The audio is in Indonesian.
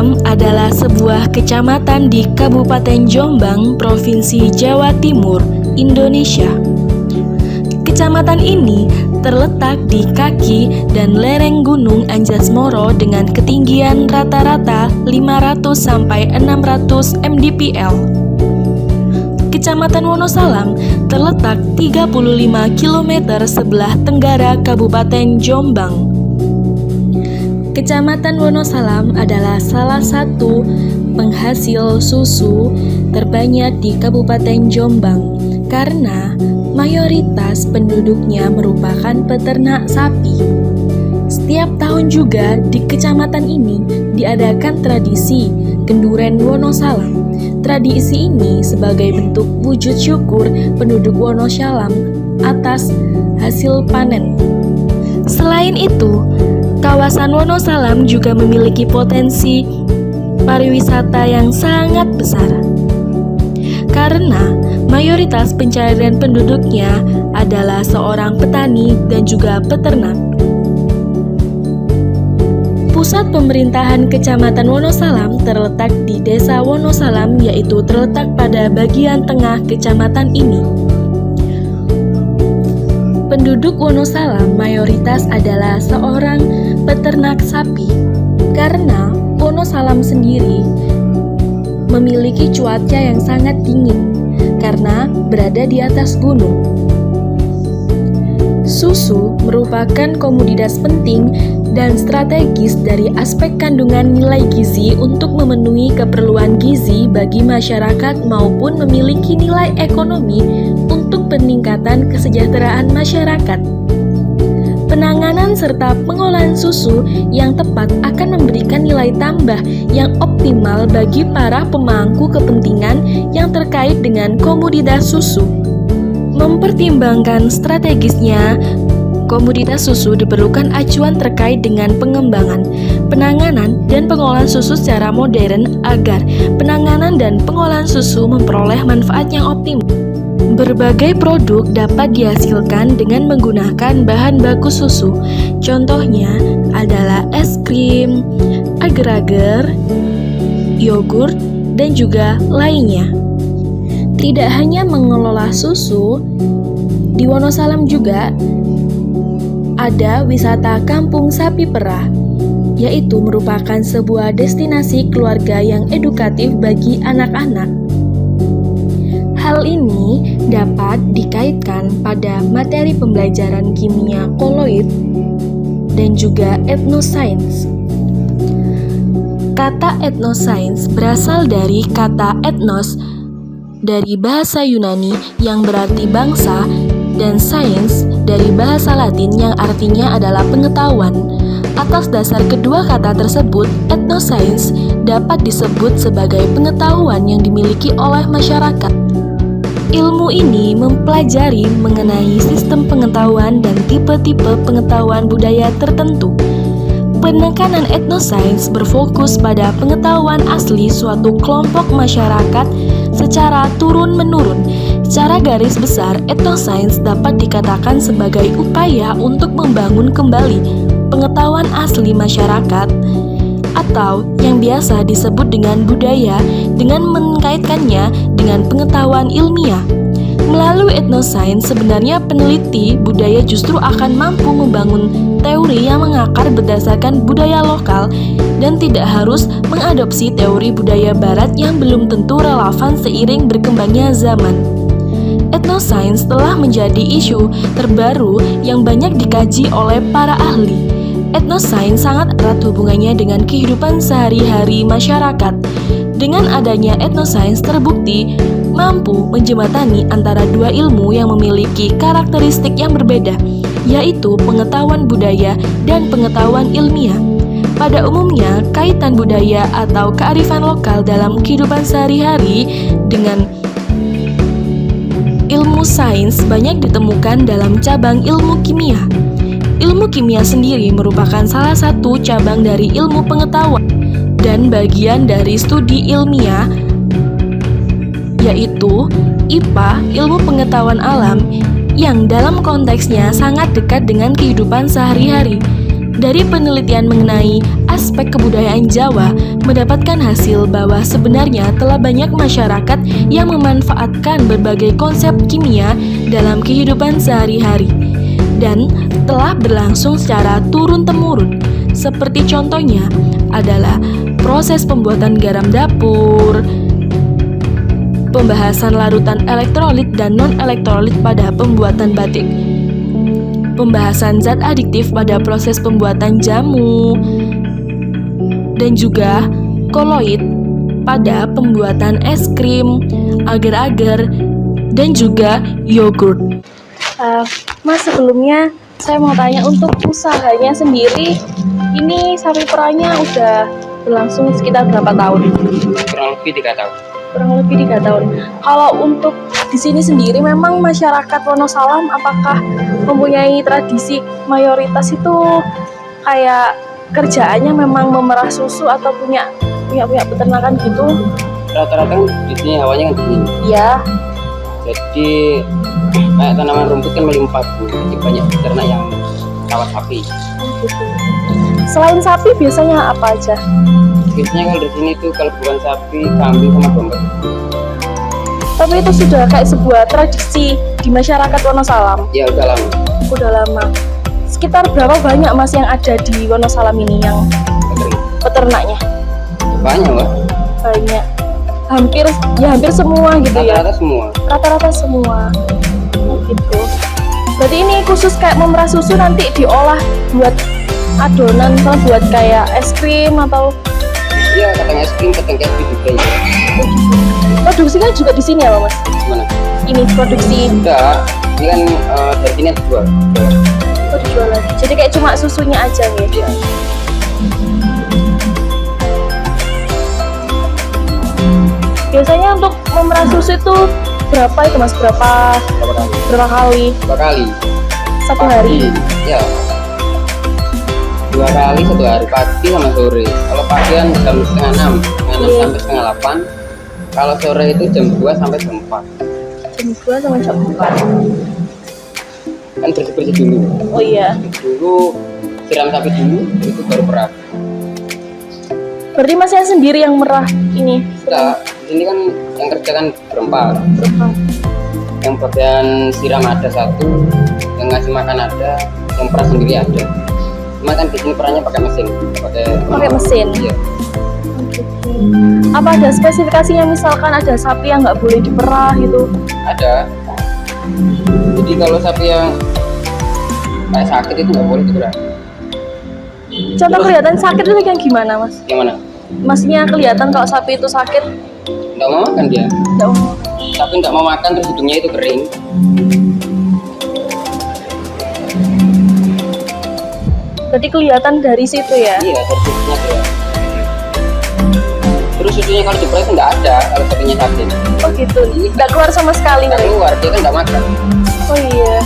Wonosalam adalah sebuah kecamatan di Kabupaten Jombang, Provinsi Jawa Timur, Indonesia. Kecamatan ini terletak di kaki dan lereng Gunung Anjas-Moro dengan ketinggian rata-rata 500 sampai 600 mdpl. Kecamatan Wonosalam terletak 35 km sebelah tenggara Kabupaten Jombang. Kecamatan Wonosalam adalah salah satu penghasil susu terbanyak di Kabupaten Jombang karena mayoritas penduduknya merupakan peternak sapi. Setiap tahun juga di kecamatan ini diadakan tradisi Kenduren Wonosalam. Tradisi ini sebagai bentuk wujud syukur penduduk Wonosalam atas hasil panen. Selain itu, kawasan Wonosalam juga memiliki potensi pariwisata yang sangat besar karena mayoritas pencarian penduduknya adalah seorang petani dan juga peternak. Pusat pemerintahan Kecamatan Wonosalam terletak di Desa Wonosalam, yaitu terletak pada bagian tengah kecamatan ini. Penduduk Wonosalam mayoritas adalah seorang peternak sapi karena Wonosalam sendiri memiliki cuaca yang sangat dingin karena berada di atas gunung. Susu merupakan komoditas penting dan strategis dari aspek kandungan nilai gizi untuk memenuhi keperluan gizi bagi masyarakat maupun memiliki nilai ekonomi untuk peningkatan kesejahteraan masyarakat. Penanganan serta pengolahan susu yang tepat akan memberikan nilai tambah yang optimal bagi para pemangku kepentingan yang terkait dengan komoditas susu. Mempertimbangkan strategisnya komoditas susu diperlukan acuan terkait dengan pengembangan, penanganan, dan pengolahan susu secara modern agar penanganan dan pengolahan susu memperoleh manfaat yang optimal. Berbagai produk dapat dihasilkan dengan menggunakan bahan baku susu. Contohnya adalah es krim, agar-agar, yogurt, dan juga lainnya. Tidak hanya mengelola susu, di Wonosalam juga ada wisata Kampung Sapi Perah, yaitu merupakan sebuah destinasi keluarga yang edukatif bagi anak-anak. Hal ini dapat dikaitkan pada materi pembelajaran kimia koloid dan juga etnosains. Kata etnosains berasal dari kata etnos dari bahasa Yunani yang berarti bangsa dan sains dari bahasa Latin yang artinya adalah pengetahuan. Atas dasar kedua kata tersebut, etnosains dapat disebut sebagai pengetahuan yang dimiliki oleh masyarakat. Ilmu ini mempelajari mengenai sistem pengetahuan dan tipe-tipe pengetahuan budaya tertentu. Penekanan etnosains berfokus pada pengetahuan asli suatu kelompok masyarakat secara turun-menurun. Secara garis besar, etnosains dapat dikatakan sebagai upaya untuk membangun kembali pengetahuan asli masyarakat atau yang biasa disebut dengan budaya dengan mengkaitkannya dengan pengetahuan ilmiah. Melalui etnosains, sebenarnya peneliti budaya justru akan mampu membangun teori yang mengakar berdasarkan budaya lokal dan tidak harus mengadopsi teori budaya barat yang belum tentu relevan seiring berkembangnya zaman. Etnosains telah menjadi isu terbaru yang banyak dikaji oleh para ahli. Etnosains sangat erat hubungannya dengan kehidupan sehari-hari masyarakat. Dengan adanya etnosains terbukti mampu menjembatani antara dua ilmu yang memiliki karakteristik yang berbeda, yaitu pengetahuan budaya dan pengetahuan ilmiah. Pada umumnya, kaitan budaya atau kearifan lokal dalam kehidupan sehari-hari dengan ilmu sains banyak ditemukan dalam cabang ilmu kimia. Ilmu kimia sendiri merupakan salah satu cabang dari ilmu pengetahuan dan bagian dari studi ilmiah, yaitu IPA, ilmu pengetahuan alam, yang dalam konteksnya sangat dekat dengan kehidupan sehari-hari. Dari penelitian mengenai aspek kebudayaan Jawa, mendapatkan hasil bahwa sebenarnya telah banyak masyarakat yang memanfaatkan berbagai konsep kimia dalam kehidupan sehari-hari dan telah berlangsung secara turun-temurun. Seperti contohnya adalah proses pembuatan garam dapur, pembahasan larutan elektrolit dan non-elektrolit pada pembuatan batik, pembahasan zat adiktif pada proses pembuatan jamu, dan juga koloid pada pembuatan es krim, agar-agar, dan juga yogurt. Mas, sebelumnya saya mau tanya untuk usahanya sendiri, ini sapi perahnya udah berlangsung sekitar berapa tahun? Kurang lebih 3 tahun. Kurang lebih 3 tahun. Kalau untuk di sini sendiri memang masyarakat Wonosalam apakah mempunyai tradisi mayoritas itu kayak kerjaannya memang memerah susu atau punya peternakan gitu? Rata-rata kan di sini hawanya kan dingin. Iya. Jadi kayak tanaman rumput kan melimpah, jadi banyak peternak yang rawat sapi. Gitu. Selain sapi biasanya apa aja? Biasanya kalau di sini tuh kalau bukan sapi, kambing sama domba. Tapi itu sudah kayak sebuah tradisi di masyarakat Wonosalam. Ya udah lama. Udah lama. Sekitar berapa banyak Mas yang ada di Wonosalam ini yang peternaknya? Banyak lah. Banyak. Hampir semua gitu ya. Rata-rata semua. Rata-rata semua. Gitu. Berarti ini khusus kayak memerah susu nanti diolah buat adonan, misalnya buat kayak es krim atau Iya, kadang es krim, kadang es krim juga ya. produksinya juga di sini ya, Mas? Gimana? Ini produksi Enggak, ini kan dari sini dijual. dijual lagi. Jadi kayak cuma susunya aja nih. Iya. Biasanya untuk memerah susu itu berapa itu Mas? Berapa kali? 2 kali. Satu hari? Ya. 2 kali 1 hari, pagi sama sore. Kalau pagi kan jam setengah 6 Iya. sampai setengah 8. Kalau sore itu jam 2 sampai jam 4. Jam 2 sama jam 4. Kan bersih-bersih dulu. Oh iya. Dulu siram sapi dulu, itu baru perah. Berarti Masnya sendiri yang merah ini? Enggak, di sini kan yang kerja kan berempat. Yang bagian siram ada 1, yang ngasih makan ada, yang perah sendiri ada. Cuma kan di sini perahnya pakai mesin. Pakai mesin? Iya. Apa ada spesifikasinya, misalkan ada sapi yang nggak boleh diperah gitu? Ada. Jadi kalau sapi yang kayak sakit itu nggak boleh diperah. Contoh kelihatan sakit itu kayak gimana, Mas? Yang mana? Masnya kelihatan kalau sapi itu sakit? Nggak mau makan dia. Nggak mau. Sapi nggak mau makan terus hidungnya itu kering. Berarti kelihatan dari situ ya? Iya, dari susunya dia. Terus susunya kalau diperah itu nggak ada kalau sapinya sakit. Oh gitu. Nggak keluar sama sekali. Nggak keluar, dia kan nggak makan. Oh iya.